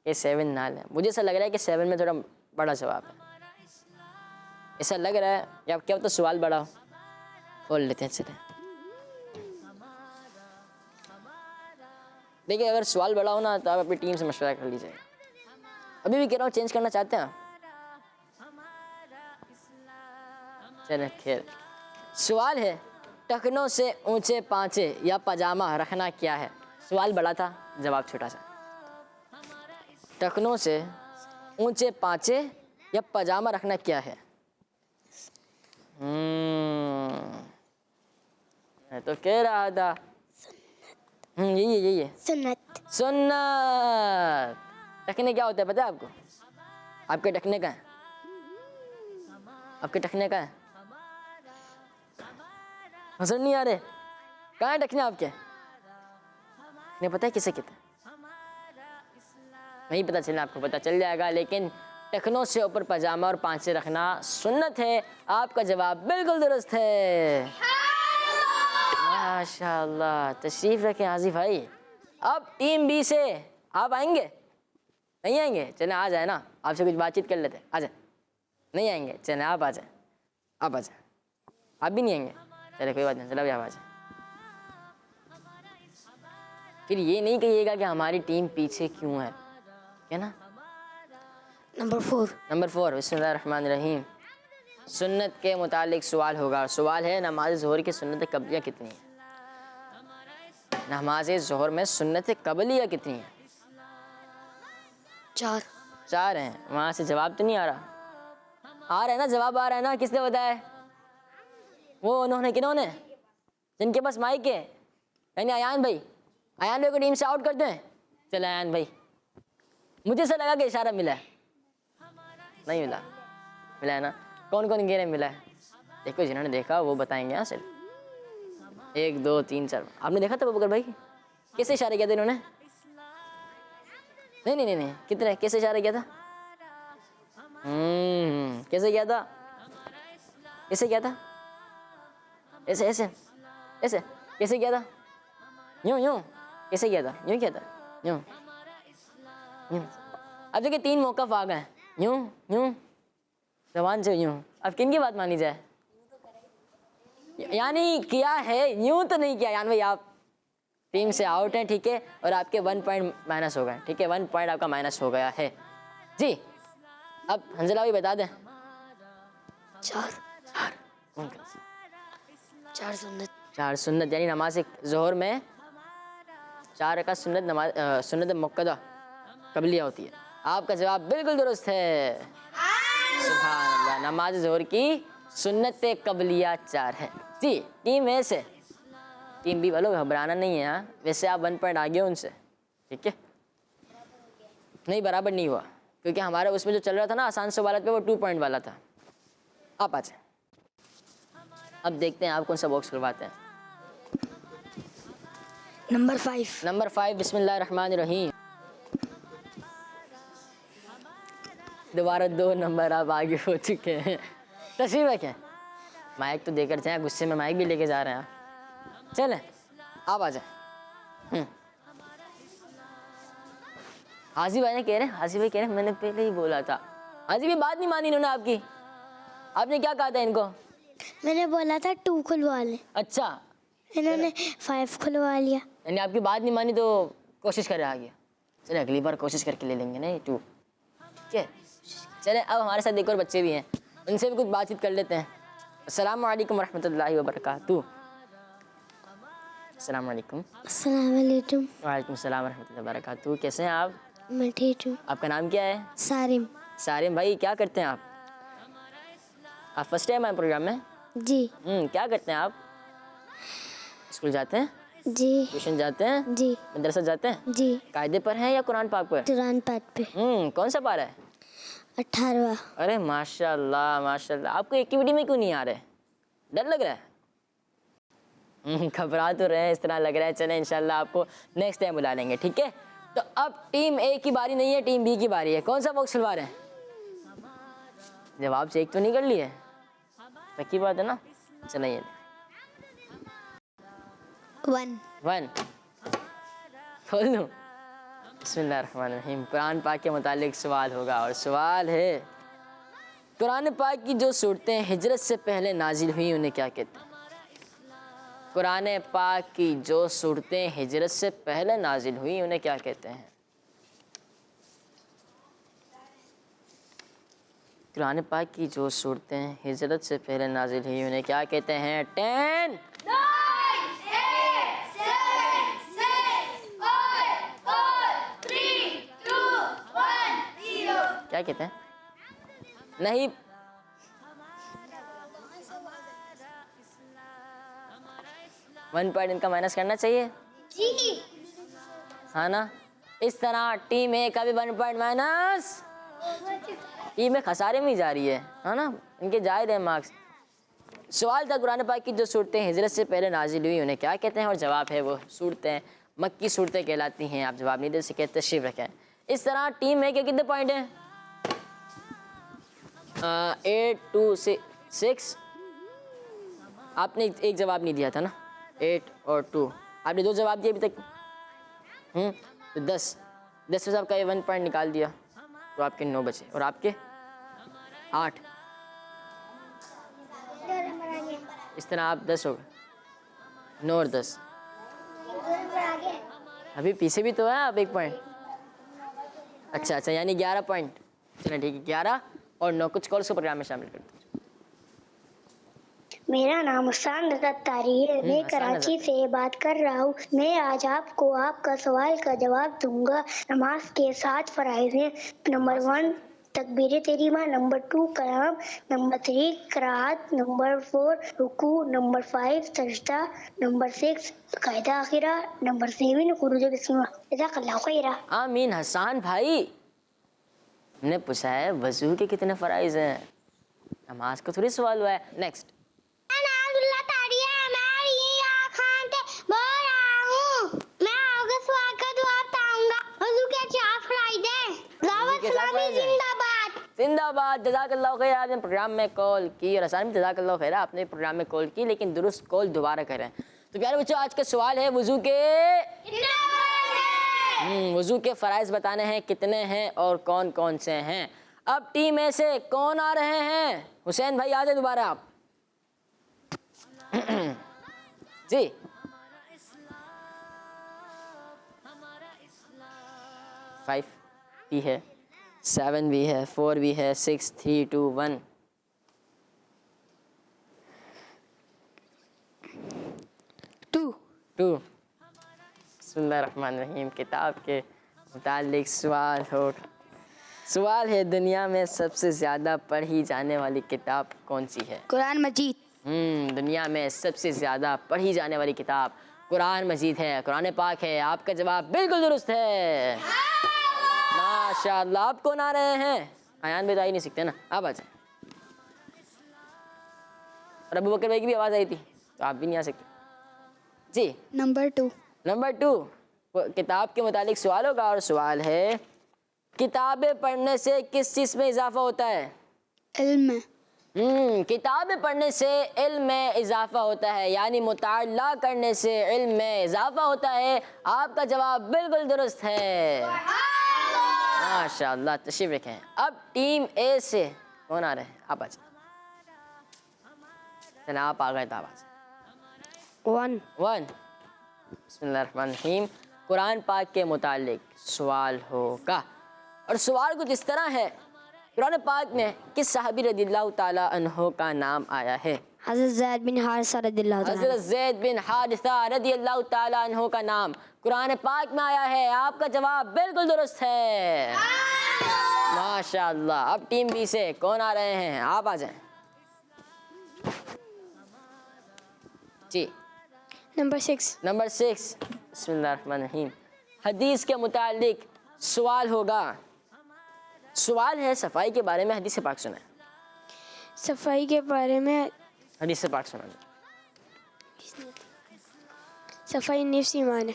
کہ 7 نہ لیں. مجھے ایسا لگ رہا ہے کہ 7 میں تھوڑا بڑا جواب ہے. ایسا لگ رہا ہے کہ آپ کیا تو سوال بڑا ہو. کھول لیتے ہیں. چلیں دیکھیے, اگر سوال بڑا ہو نا تو آپ اپنی ٹیم سے مشورہ کر لیجیے. ابھی بھی کہہ رہا ہوں چینج کرنا چاہتے ہیں. چلیں خیر. سوال ہے ٹخنوں سے اونچے پانچے یا پاجامہ رکھنا کیا ہے؟ سوال بڑا تھا, جواب چھوٹا سا. ٹخنوں سے اونچے پانچے یا پاجامہ رکھنا کیا ہے؟ میں تو کہہ رہا تھا. یہی ہے سنت. سنت. ٹخنے کیا ہوتا ہے پتہ ہے آپ کو؟ آپ کے ٹخنے کا ہے؟ آپ کے ٹخنے کا ہے؟ نظر نہیں آ رہے. کہاں ہے ٹخنے آپ کے؟ نہیں پتہ ہے کسے کہتے ہیں؟ نہیں پتہ چلا. آپ کو پتہ چل جائے گا. لیکن ٹخنوں سے اوپر پاجامہ اور پانچے رکھنا سنت ہے. آپ کا جواب بالکل درست ہے. ماشاء اللہ. تشریف رکھیں حاجی بھائی. اب ٹیم بی سے آپ آئیں گے؟ نہیں آئیں گے؟ چلیں آ جائیں نا, آپ سے کچھ بات چیت کر لیتے. آ جائیں. نہیں آئیں گے؟ چلیں آپ آ جائیں. آپ آ جائیں. آپ بھی نہیں آئیں گے؟ چلے کوئی بات نہیں. چلو آپ آ جائیں. پھر یہ نہیں کہیے گا کہ ہماری ٹیم پیچھے کیوں ہے, کیا نا. نمبر 4. نمبر 4. بسم اللہ الرحمن الرحیم. سنت کے متعلق سوال ہوگا. سوال ہے نماز ظہر کی سنت قبلیہ کتنی ہے؟ نماز ظہر میں سنت قبلیہ کتنی ہے؟ 4. 4 ہیں. وہاں سے جواب تو نہیں آ رہا. آ رہا ہے نا جواب؟ آ رہا ہے نا. کس نے بتایا؟ وہ انہوں نے, کنہوں نے؟ جن کے پاس مائک ہے. یعنی ایان بھائی. ایان بھائی کو ٹیم سے آؤٹ کر دیں. چلے ایان بھائی. مجھے سے لگا کہ اشارہ ملا ہے. نہیں ملا. ملا ہے نا. کون کون کہہ رہے ہیں ملا ہے؟ دیکھو جنہوں نے دیکھا وہ بتائیں گے. ہاں صرف 1 2 3 4. آپ نے دیکھا تھا بکر بھائی کیسے اشارہ کیا تھا انہوں نے؟ نہیں. کتنے کیسے اشارہ کیا تھا؟ کیسے کیا تھا؟ کیسے کیا تھا؟ ایسے ایسے ایسے. کیسے کیا تھا؟ یوں. کیسے کیا تھا؟ یوں کیا تھا. یوں. اب دیکھیں 3 موقف آ گئے. یوں زبان سے یوں. اب کن کی بات مانی جائے؟ یعنی کیا ہے, یوں تو نہیں کیا. یعنی بھائی آپ ٹیم سے آؤٹ ہیں, ٹھیک ہے, اور آپ کے 1 پوائنٹ مائنس ہو گئے. ٹھیک ہے, 1 پوائنٹ آپ کا مائنس ہو گیا ہے. جی اب حنزلہ بھی بتا دیں. 4. کون 4 سنت. 4 سنت. یعنی نماز ظہر میں 4 رکعت سنت نماز سنت مؤکدہ قبلیہ ہوتی ہے. آپ کا جواب بالکل درست ہے. سبحان اللہ. نماز ظہر کی سنت قبلیہ 4 ہے. جی ٹیم اے سے. ٹیم بی والوں گھبرانا نہیں ہے. ہاں ویسے آپ 1 پوائنٹ آگے ان سے, ٹھیک ہے. نہیں برابر نہیں ہوا, کیونکہ ہمارا اس میں جو چل رہا تھا نا آسان سوالات پہ, وہ 2 پوائنٹ والا تھا. آپ آ جائیں. اب دیکھتے ہیں آپ کون سا باکس کھلواتے ہیں. نمبر 5. نمبر 5 بسم اللہ الرحمن الرحیم. دوبارہ 2 نمبر آپ آگے ہو چکے ہیں. تشریف رکھیں, مائک تو دے کر جائیں, غصے میں مائک بھی لے کے جا رہے ہیں آپ. چلیں آپ آ جائیں. حاضی بھائی نے کہہ رہے ہیں, حاضی بھائی کہہ رہے ہیں میں نے پہلے ہی بولا تھا. حاضی بھی بات نہیں مانی انہوں نے آپ کی. آپ نے کیا کہا تھا ان کو؟ میں نے بولا تھا 2 کھلوا لیں, اچھا انہوں نے 5 کھلوا لیا. یعنی آپ کی بات نہیں مانی تو کوشش کریں آگے. چلیں اگلی بار کوشش کر کے لے لیں گے نا یہ 2. ٹھیک ہے چلیں. اب ہمارے ساتھ ایک اور بچے بھی ہیں, ان سے بھی کچھ بات چیت کر لیتے ہیں. السلام علیکم ورحمۃ اللہ وبرکاتہ. السلام علیکم. السلام علیکم. وعلیکم السلام ورحمۃ اللہ وبرکاتہ. کیسے ہیں آپ؟ میں ٹھیک ہوں. آپ کا نام کیا ہے؟ سارم. سارم بھائی کیا کرتے ہیں آپ؟ آپ فرسٹ ٹائم آئے پروگرام میں؟ جی. کیا کرتے ہیں آپ؟ اسکول جاتے ہیں؟ جی. ٹیوشن جاتے ہیں؟ جی. مدرسہ جاتے ہیں؟ جی. قاعدے پر ہیں یا قرآن پاک پر؟ قرآن پاک پہ. کون سا پارہ ہے؟ 18واں. ارے ماشاء اللہ ماشاء اللہ. آپ کو ایکٹیویٹی میں کیوں نہیں آ رہے؟ ڈر لگ رہا ہے؟ گھبرا تو رہے ہیں اس طرح لگ رہا ہے. چلیں انشاءاللہ آپ کو نیکسٹ ٹائم بلا لیں گے. ٹھیک ہے تو اب ٹیم اے کی باری نہیں ہے, ٹیم بی کی باری ہے. کون سا باکس کھلوا رہے ہیں؟ جواب چیک تو نہیں کر لیے؟ پکی بات ہے نا. چلیں یہ 1 کھول دوں. بسم اللہ الرحمن الرحیم. قرآن پاک کے متعلق سوال ہوگا اور سوال ہے قرآن پاک کی جو صورتیں ہجرت سے پہلے نازل ہوئی انہیں کیا کہتے ہیں؟ قرآن پاک کی جو صورتیں ہجرت سے پہلے نازل ہوئی انہیں کیا کہتے ہیں؟ قرآن پاک کی جو صورتیں ہجرت سے پہلے نازل ہوئی انہیں کیا کہتے ہیں؟ 10 کیا کہتے ہیں؟ نہیں 1 پوائنٹ ان کا مائنس کرنا چاہیے ہاں نا. اس طرح ٹیم اے کا بھی 1 پوائنٹ مائنس. ٹیم اے خسارے میں ہی جا رہی ہے نا, ان کے جائز ہیں مارکس. سوال تھا قرآن پاک کی جو صورتیں ہجرت سے پہلے نازل ہوئی انہیں کیا کہتے ہیں, اور جواب ہے وہ صورتیں مکی صورتیں کہلاتی ہیں. آپ جواب نہیں دے سکے تشریف رکھیں. اس طرح ٹیم اے کے کتنے پوائنٹ ہیں؟ 8 2 6. آپ نے ایک جواب نہیں دیا تھا نا, 8 اور 2. آپ نے 2 جواب دیے ابھی تک. تو 10 میں سے آپ کا 1 پوائنٹ نکال دیا تو آپ کے 9 بچے, اور آپ کے 8. اس طرح آپ 10 ہو گئے. 9 اور 10 ابھی پیچھے بھی تو ہے آپ 1 پوائنٹ. اچھا یعنی 11 پوائنٹ. چلیں ٹھیک ہے 11 اور 9. کچھ کالس کو پروگرام میں شامل کر دیں. میرا نام حسان رضا تاری ہے, میں کراچی سے بات کر رہا ہوں. میں آج آپ کو آپ کا سوال کا جواب دوں گا. نماز کے 7 فرائض ہیں. نمبر 1 تکبیر تحریمہ, نمبر 2 قیام, نمبر 3 قرات, نمبر 4 رکوع, نمبر 5 سجدہ, نمبر 6 قاعدہ آخرہ, نمبر 7 خروج بسم اللہ. جزاک اللہ خیرہ. آمین. حسان بھائی ہم نے پوچھا ہے وضو کے کتنے فرائض ہیں, نماز کا تھوڑی سوال ہوا ہے. نیکسٹ. زندہ باد. جزاک اللہ خیر. آپ نے پروگرام میں کال کی, اور حسان بھی جزاک اللہ خیر آپ نے پروگرام میں کال کی, لیکن درست کال دوبارہ کریں. تو پیارے بچوں آج کا سوال ہے وضو کے فرائض بتانے ہیں کتنے ہیں اور کون کون سے ہیں. اب ٹیم اے سے کون آ رہے ہیں؟ حسین بھائی آ جائے دوبارہ آپ. جی 5 بھی ہے, 7 بھی ہے, 4 بھی ہے, 6 3 2 1. 2. بسم اللہ الرحمن الرحیم. کتاب کے متعلق سوال ہے دنیا میں سب سے زیادہ پڑھی جانے والی کتاب کون سی ہے؟ قرآن مجید. دنیا میں سب سے زیادہ پڑھی جانے والی کتاب قرآن مجید ہے, قرآن پاک ہے. آپ کا جواب بالکل درست ہے. ماشاء اللہ. آپ کون آ رہے ہیں؟ ایان بھی تو آ ہی نہیں سکتے نا, آپ آ جائیں. اور ابو بکر بھائی کی بھی آواز آئی تھی تو آپ بھی نہیں آ سکتے. جی نمبر 2. نمبر 2 کتاب کے متعلق سوال ہوگا اور سوال ہے کتابیں پڑھنے سے کس چیز میں اضافہ ہوتا ہے؟ علم میں. کتابیں پڑھنے سے علم میں اضافہ ہوتا ہے، یعنی مطالعہ کرنے سے علم میں اضافہ ہوتا ہے. آپ کا جواب بالکل درست ہے. ماشاءاللہ. تشریف رکھیں. اب ٹیم اے سے کون آ رہے ہیں؟ آپ آ جائیں. چلیں آپ آ گئے تو آپ آ جائیں. 1 بسم اللہ الرحمن الرحیم. قرآن پاک کے متعلق سوال ہوگا اور سوال کچھ اس طرح ہے قرآن پاک میں کس صحابی رضی اللہ تعالیٰ عنہ کا نام آیا ہے؟ حضرت زید بن حارثہ رضی اللہ تعالیٰ. حضرت زید بن حارثہ رضی اللہ تعالیٰ عنہ کا نام قرآن پاک میں آیا ہے. آپ کا جواب بالکل درست ہے. ماشاءاللہ. اب ٹیم بی سے کون آ رہے ہیں؟ آپ آ جائیں. جی نمبر 6. نمبر 6 بسم اللہ الرحمن الرحیم. حدیث کے متعلق سوال ہوگا. سوال ہے صفائی کے بارے میں حدیث پاک سنائیں. صفائی کے بارے میں حدیث پاک سنائیں. صفائی نفس ایمان ہے.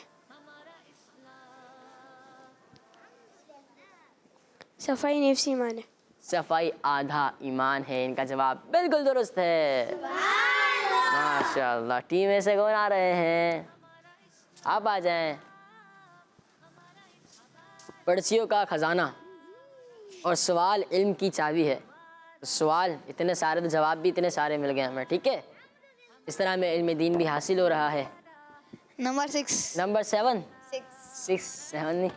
صفائی نفس ایمان ہے. صفائی آدھا ایمان ہے. ان کا جواب بالکل درست ہے. ماشاءاللہ. ٹیم میں سے کون آ رہے ہیں؟ آپ آ جائیں. پڑھیوں کا خزانہ اور سوال علم کی چابی ہے. سوال اتنے سارے تو جواب بھی اتنے سارے مل گئے ہمیں. ٹھیک ہے، اس طرح میں علم دین بھی حاصل ہو رہا ہے. نمبر 6. نمبر 7 نہیں.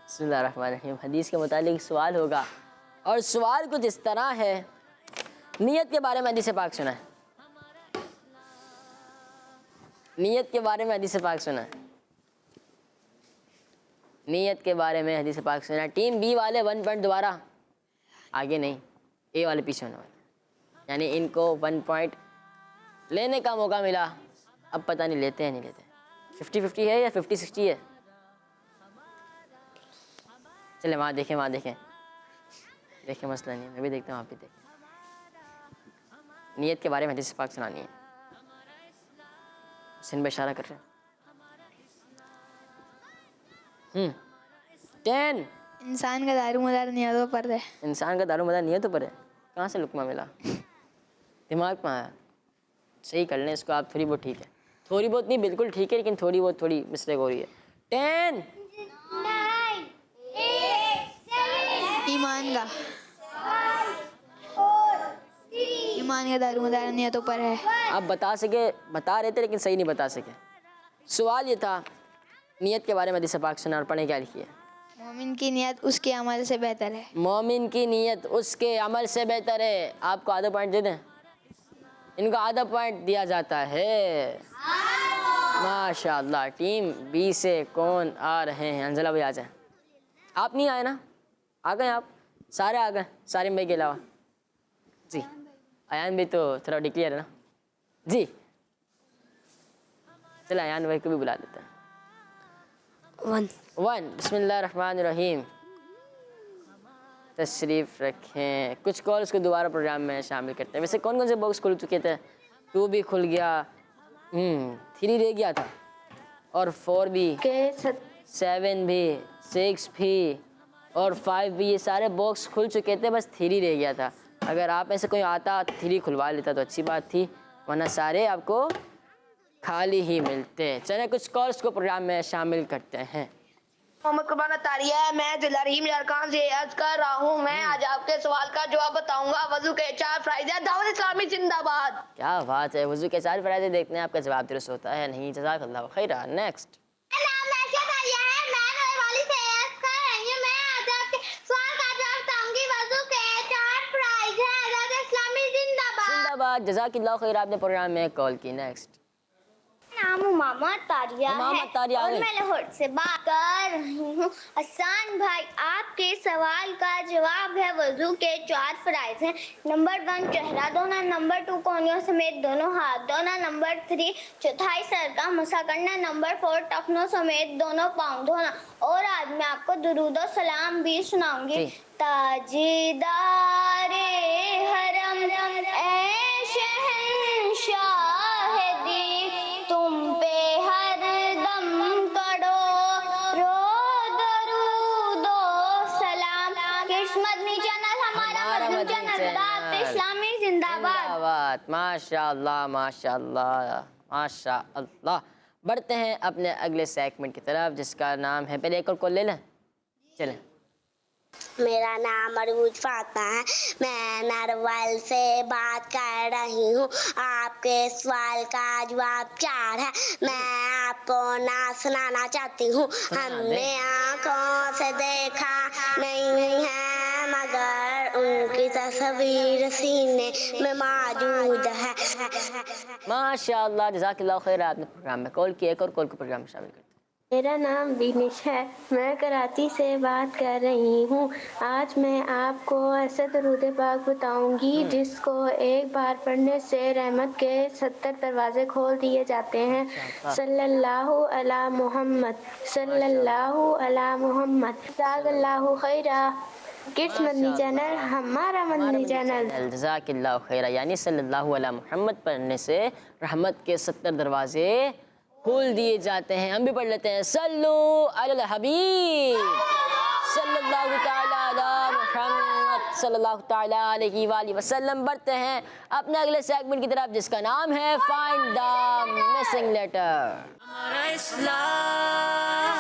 بسم اللہ الرحمن الرحیم. حدیث کے متعلق سوال ہوگا اور سوال کچھ اس طرح ہے. نیت کے بارے میں حدیث پاک سنائیں. نیت کے بارے میں حدیث پاک سنائیں. نیت کے بارے میں حدیث پاک سنائیں. ٹیم بی والے 1 پوائنٹ دوبارہ آگے نہیں، اے والے پیچھے ہونے والے، یعنی ان کو 1 پوائنٹ لینے کا موقع ملا. اب پتہ نہیں لیتے ہیں نہیں لیتے. 50-50 ہے یا 50-60 ہے؟ چلے وہاں دیکھیں مسئلہ نہیں ہے. میں بھی دیکھتا ہوں، آپ بھی دیکھیں. نیت کے بارے میں حدیث پاک سنانی ہے. سن پہ اشارہ کر رہے ہیں. 10 انسان کا دار و مدار نیتوں پر ہے. انسان کا دار و مدار نیتوں پر ہے. کہاں سے لقمہ ملا؟ دماغ میں آیا. صحیح کر لیں اس کو آپ. تھوڑی بہت ٹھیک ہے، تھوڑی بہت نہیں بالکل ٹھیک ہے، لیکن تھوڑی مسٹیک ہو رہی ہے. 10 ایمان کا دار و مدار نیتوں پر ہے. آپ بتا رہے تھے لیکن صحیح نہیں بتا سکے. سوال یہ تھا نیت کے بارے میں حدیث پاک سنا اور پڑھیں. کیا لکھی ہے؟ مومن کی نیت اس کے عمل سے بہتر ہے. مومن کی نیت اس کے عمل سے بہتر ہے. آپ کو آدھا پوائنٹ دے دیں؟ ان کو آدھا پوائنٹ دیا جاتا ہے. ماشاءاللہ. ٹیم بی سے کون آ رہے ہیں؟ انزلہ بھائی آ جائیں. آپ نہیں آئے نا؟ آ گئے آپ سارے؟ آ گئے سارے بھائی کے علاوہ. جی ایان بھائی تو تھوڑا ڈکلیئر ہے نا. جی چلے ایان بھائی کو بھی بلا دیتے ہیں. 1 بسم اللہ الرحمن الرحیم. تشریف رکھیں. کچھ کالس کو دوبارہ پروگرام میں شامل کرتے ہیں. ویسے کون سے باکس کھل چکے تھے؟ 2 بھی کھل گیا، 3 رہ گیا تھا، اور 4 بھی، 7 بھی، 6 بھی اور 5 بھی. یہ سارے باکس کھل چکے تھے، بس 3 رہ گیا تھا. اگر آپ میں سے کوئی آتا 3 کھلوا لیتا تو اچھی بات تھی، ورنہ سارے آپ کو خالی ہی ملتے. چلیں کچھ کالس کو پروگرام میں شامل کرتے ہیں. محمد قربان اتاری ہے. میں ضلع رحیم جھارکھنڈ سے عرض کر رہا ہوں. میں آج آپ کے سوال کا جواب بتاؤں گا. وضو کے 4 فرائض ہیں. دعوت اسلامی زندہ باد. کیا بات ہے. وضو کے 4 فرائض دیکھتے ہیں آپ کا جواب درست ہوتا ہے نہیں. جزاک اللہ خیر. نیکسٹ. جزاک اللہ خیر. آپ نے پروگرام میں کال کی. نیکسٹ. نام امامہ تاریہ ہے اور میں لاہور سے بات کر رہی ہوں. حسان بھائی آپ کے سوال کا جواب ہے وضو کے 4 فرائض ہیں. نمبر 1 چہرہ دھونا. نمبر 2 کونیوں سمیت دونوں ہاتھ دھونا. نمبر 3 چوتھائی سر کا مسح کرنا. نمبر 4 ٹخنوں سمیت دونوں پاؤں دھونا. اور آج میں آپ کو درود و سلام بھی سناؤں گی. تاجدار حرم اے شہنشاہ دی تم پہ ہر دم ساتھ. ماشاء اللہ ماشاء اللہ ماشاء اللہ. بڑھتے ہیں اپنے اگلے سیگمنٹ کی طرف جس کا نام ہے, پہلے ایک اور کال لے لیں, چلیں. میرا نام عروج فاطمہ ہے, میں نروال سے بات کر رہی ہوں. آپ کے سوال کا جواب 4 ہے. میں آپ کو نعت سنانا چاہتی ہوں. ہم نے آنکھوں سے دیکھا نہیں ہے مگر ان کی تصویر سینے میں موجود ہے. ماشاء اللہ, جزاک اللہ خیر. آپ نے پروگرام میں کال کی, ایک اور کال کو پروگرام میں شامل کرتے ہیں. میرا نام دینش ہے, میں کراچی سے بات کر رہی ہوں. آج میں آپ کو ایسا درود پاک بتاؤں گی جس کو ایک بار پڑھنے سے رحمت کے 70 دروازے کھول دیے جاتے ہیں. صلی اللہ علی محمد, صلی اللہ علی محمد, جزاک اللہ خیرہ. کڈس مدنی چینل ہمارا مدنی چینل. جزاک اللہ خیر, یعنی صلی اللہ علیہ محمد پڑھنے سے رحمت کے 70 دروازے کھول دیے جاتے ہیں. ہم بھی پڑھ لیتے ہیں, صلو علی الحبیب صلی اللہ تعالی علی محمد صلی اللہ تعالی علیہ وآلہ وسلم. بڑھتے ہیں اپنے اگلے سیگمنٹ کی طرف جس کا نام ہے فائنڈ دا مسنگ لیٹر. ہمارا اسلام,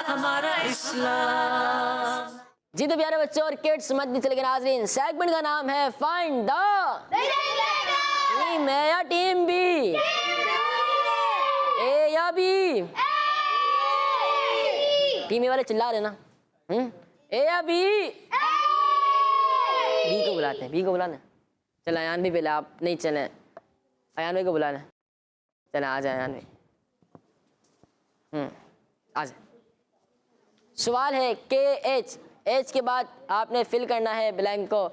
ہمارا اسلام. جی تو پیارے بچوں اور کڈس مدنی چینل کے ناظرین, سیگمنٹ کا نام ہے فائنڈ دا ٹیم ہے یا ٹیم بی, اے یا بی. ٹیم اے والے چلا رہے نا, اے یا بی. بی کو بلاتے ہیں, بی کو بلانا. چلیں ایان بھی پہلے, آپ نہیں چلیں, ایان بھائی کو بلا لیں. چلیں آ جائیں ایان بھائی, آ جائیں. سوال ہے کے ایچ, ایچ کے بعد آپ نے فل کرنا ہے بلینک کو.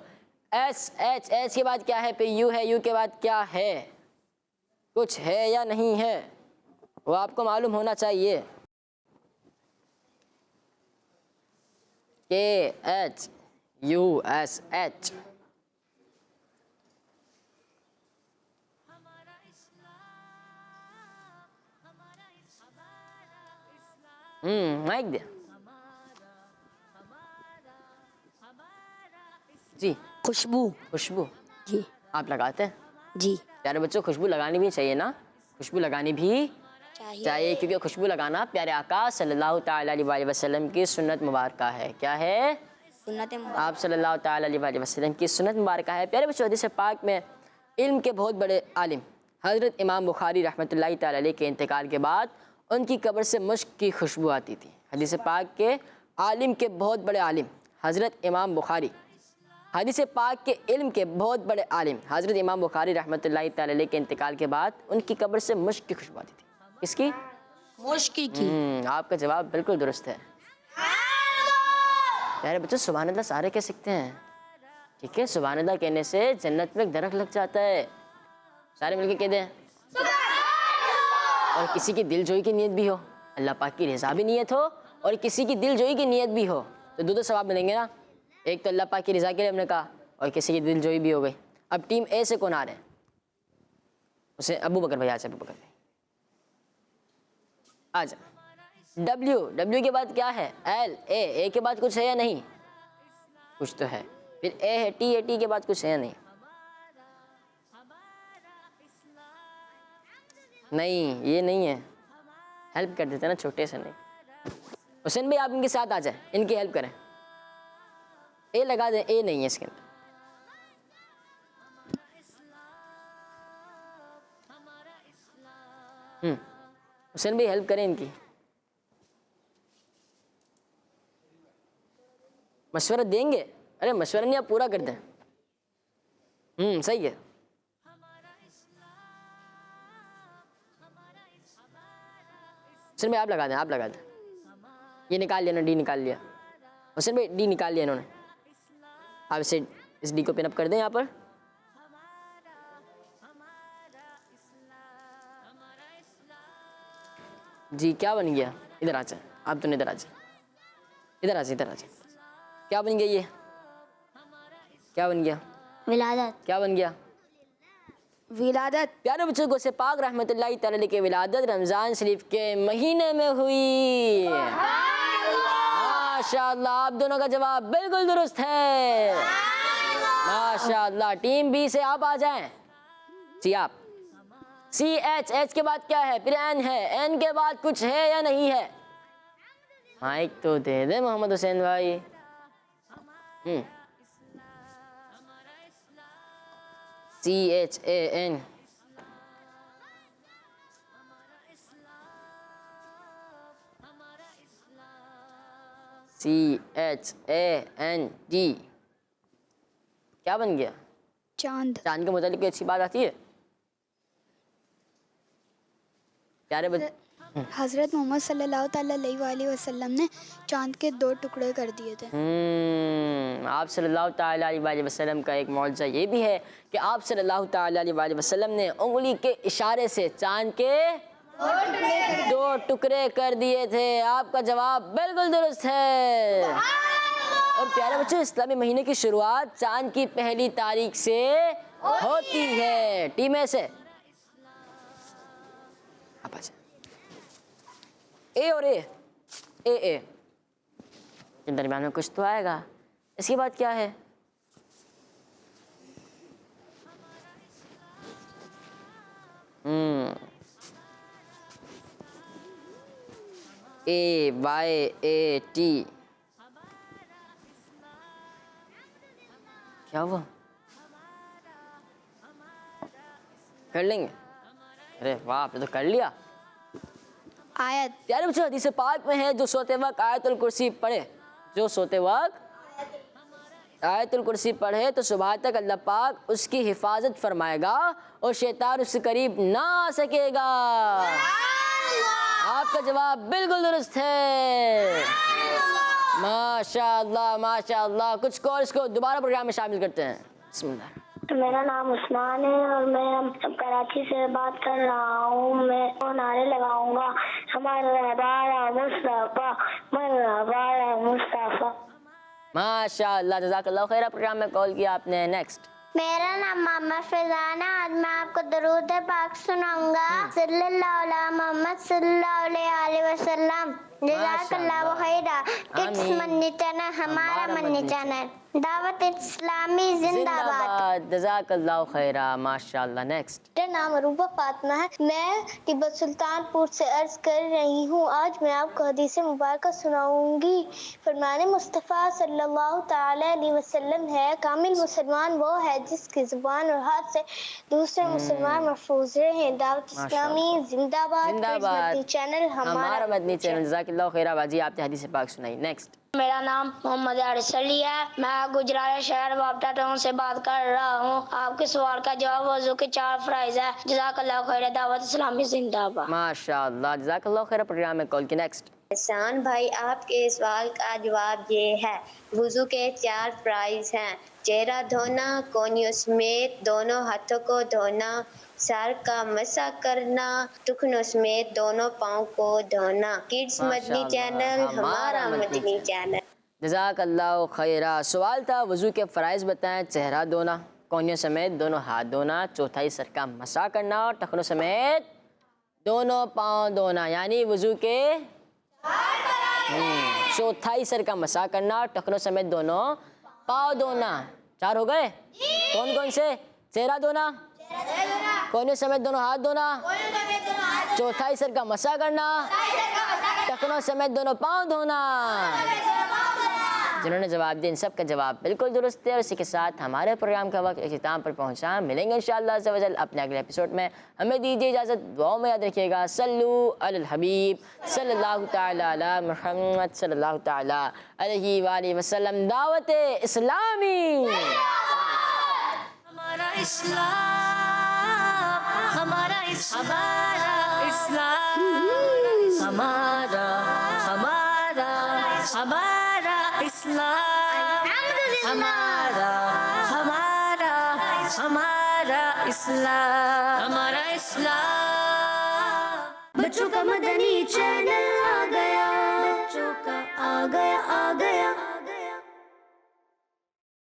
ایس ایچ, ایچ کے بعد کیا ہے, پھر یو ہے, یو کے بعد کیا ہے, کچھ ہے یا نہیں ہے, وہ آپ کو معلوم ہونا چاہیے. K H U S H. Mic دیا جی. خوشبو. خوشبو جی آپ لگاتے ہیں؟ جی پیارے بچوں خوشبو لگانی بھی چاہیے نا, خوشبو لگانی بھی چاہیے کیونکہ خوشبو لگانا پیارے آقا صلی اللہ تعالیٰ علیہ وسلم کی سنت مبارکہ ہے. کیا ہے؟ سنت آپ صلی اللہ تعالیٰ علیہ وسلم کی سنت مبارکہ ہے. پیارے بچوں حدیث پاک میں علم کے بہت بڑے عالم حضرت امام بخاری رحمۃ اللہ تعالیٰ علیہ کے انتقال کے بعد ان کی قبر سے مشک کی خوشبو آتی تھی. حدیث پاک کے عالم کے بہت بڑے عالم حضرت امام بخاری, حدیث پاک کے علم کے بہت بڑے عالم حضرت امام بخاری رحمۃ اللہ تعالیٰ علیہ کے انتقال کے بعد ان کی قبر سے مشک کی خوشبو آتی تھی. کس کی؟ مشکی کی. آپ کا جواب بالکل درست ہے. پیارے بچوں سبحان اللہ سارے کہہ سکتے ہیں, ٹھیک ہے. سبحان اللہ کہنے سے جنت میں ایک درخت لگ جاتا ہے. سارے مل کے کہہ دیں. اور کسی کی دل جوئی کی نیت بھی ہو, اللہ پاک کی رضا بھی نیت ہو, اور کسی کی دل جوئی کی نیت بھی ہو, تو دو ثواب ملیں گے نا. ایک تو اللہ پاک کی رضا کے لیے ہم نے کہا, اور کسی کی دل جوئی بھی ہو گئی. اب ٹیم اے سے کون آ رہے ہیں؟ اسے ابو بکر بھائی. آج ابو بکر بھائی آ جا. ڈبلیو, ڈبلیو کے بعد کیا ہے؟ ایل. اے, اے کے بعد کچھ ہے یا نہیں؟ کچھ تو ہے. پھر اے ہے, ٹی ہے, ٹی کے بعد کچھ ہے یا نہیں؟ نہیں یہ نہیں ہے. ہیلپ کر دیتے نا, چھوٹے سے نہیں. حسین بھائی آپ ان کے ساتھ آ جائیں, ان کی ہیلپ کریں. اے لگا دیں, اے نہیں ہے اس کے اندر. حسین بھائی ہیلپ کریں ان کی. مشورہ دیں گے؟ ارے مشورہ نہیں, آپ پورا کر دیں. صحیح ہے. حسین بھائی آپ لگا دیں, آپ لگا دیں. یہ نکال لیا نا, ڈی نکال لیا. حسین بھائی ڈی نکال لیا انہوں نے. آپ اسے اس ڈی کو پن اپ کر دیں یہاں پر. جی کیا بن گیا؟ ادھر آ جائیں آپ, تو ادھر آ جائیں, ادھر آ جائیں, ادھر آ جائیں. کیا بن گیا یہ؟ کیا بن گیا؟ ولادت. کیا بن گیا؟ ولادت. پیارے بچوں کو سے پاک رحمۃ اللہ تعالیٰ علیہ کی ولادت رمضان شریف کے مہینے میں ہوئی. ماشاء اللہ آپ دونوں کا جواب بالکل درست ہے. ماشاء اللہ. ٹیم بی سے آپ آ جائیں, جی آپ CH کے بعد کیا ہے؟ پھر N ہے. N کے بعد کچھ ہے یا نہیں ہے؟ مائک تو دے دے محمد حسین بھائی. CHAN. CHAND. کیا بن گیا؟ چاند. چاند کے متعلق کوئی اچھی بات آتی ہے؟ پیارے حضرت محمد صلی اللہ تعالیٰ علیہ وآلہ وسلم نے چاند کے 2 ٹکڑے کر دیے تھے. آپ صلی اللہ تعالیٰ علیہ وآلہ وسلم کا ایک معجزہ یہ بھی ہے کہ آپ صلی اللہ تعالیٰ علیہ وآلہ وسلم نے انگلی کے اشارے سے چاند کے 2 ٹکڑے کر دیے تھے. آپ کا جواب بالکل درست ہے. اور پیارے بچوں، اسلامی مہینے کی شروعات چاند کی پہلی تاریخ سے ہوتی ہے. ٹیم اے سے اے اور اے کے درمیان میں کچھ تو آئے گا. اس کے بعد کیا ہے؟ AYAT. کیا ہوا؟ کر لیں گے؟ ارے واہ، آپ نے تو کر لیا. آیت. پیارے بچوں، حدیث پاک میں ہے جو سوتے وقت آیت الکرسی پڑھے، جو سوتے وقت آیت الکرسی پڑھے تو صبح تک اللہ پاک اس کی حفاظت فرمائے گا اور شیطان اس کے قریب نہ آ سکے گا. آپ کا جواب بالکل درست ہے. ماشاء اللہ ماشاء اللہ. کچھ کالز کو دوبارہ پروگرام میں شامل کرتے ہیں. بسم اللہ. میرا نام عثمان ہے اور میں کراچی سے بات کر رہا ہوں. میں نعرے لگاؤں گا ہمارا مصطفیٰ مرحبا مصطفیٰ. ماشاء اللہ، جزاک اللہ خیر. پروگرام میں کال کیا آپ نے. نیکسٹ. میرا نام محمد فیضان ہے. آج میں آپ کو درود پاک سناؤں گا. صلی اللہ علیہ محمد صلی اللہ علیہ وسلم. جزاک اللہ خیرہ. کڈس مدنی چینل ہمارا مدنی چینل. دعوت اسلامی زندہ باد. جزاک اللہ خیرہ. ماشاء اللہ. نیکسٹ. میرا نام عروبہ فاطمہ ہے. میں تبت سلطان پور سے عرض کر رہی ہوں. آج میں آپ کو حدیث مبارکہ سناؤں گی. فرمان مصطفیٰ صلی اللہ تعالی علیہ وسلم ہے، کامل مسلمان وہ ہے جس کی زبان اور ہاتھ سے دوسرے مسلمان محفوظ رہیں. دعوت اسلامی زندہ باد. مدنی چینل ہمارا مدنی چینل. جزاک اللہ خیرہ باجی، آپ نے حدیث پاک سنائی. نیکسٹ. میرا نام محمد عارف علی ہے. میں گجرات شہر وابٹا ٹاؤن سے بات کر رہا ہوں. آپ کے سوال کا جواب وضو کے 4 فرائض ہے. جزاک اللہ خیر. دعوت اسلامی زندہ باد. ماشاء اللہ، جزاک اللہ خیر. پروگرام میں کال کی. نیکسٹ. احسان بھائی، آپ کے سوال کا جواب یہ ہے. وضو کے 4 فرائض ہیں. چہرہ دھونا، کونیوں سمیت دونوں ہاتھوں کو دھونا، سر کا مسح کرنا، ٹکنوں سمیت دونوں پاؤں کو دھونا. کڈس مدنی چینل ہمارا مدنی چینل. جزاک اللہ خیرہ. سوال تھا وضو کے فرائض بتائیں. چہرہ دھونا، کونیوں سمیت دونوں ہاتھ دھونا، چوتھائی سر کا مسح کرنا اور ٹخنوں سمیت دونوں پاؤں دھونا. یعنی وضو کے چوتھائی سر کا مسح کرنا، ٹخنوں سمیت دونوں پاؤں دھونا. 4 ہو گئے. کون کون سے؟ چہرہ دھونا، کونیوں سمیت دونوں ہاتھ دھونا، چوتھائی سر کا مسح کرنا، ٹخنوں سمیت دونوں پاؤں دھونا. جنہوں نے جواب دیا ان سب کا جواب بالکل درست ہے. اور اسی کے ساتھ ہمارے پروگرام کا وقت اختتام پر پہنچا. ملیں گے انشاءاللہ عز و جل اپنے اگلے ایپیسوڈ میں. ہمیں دیجیے اجازت. دعاؤں میں یاد رکھیے گا. صلو علی الحبیب صلی اللہ تعالی علی محمد صلی اللہ تعالی علیہ وآلہ وسلم. دعوت اسلامی ہمارا اسلام، ہمارا اسلام، ہمارا ہمارا اسلام، ہمارا اسلام، ہمارا اسلام. بچوں کا مدنی چینل آ گیا، بچوں کا آ گیا.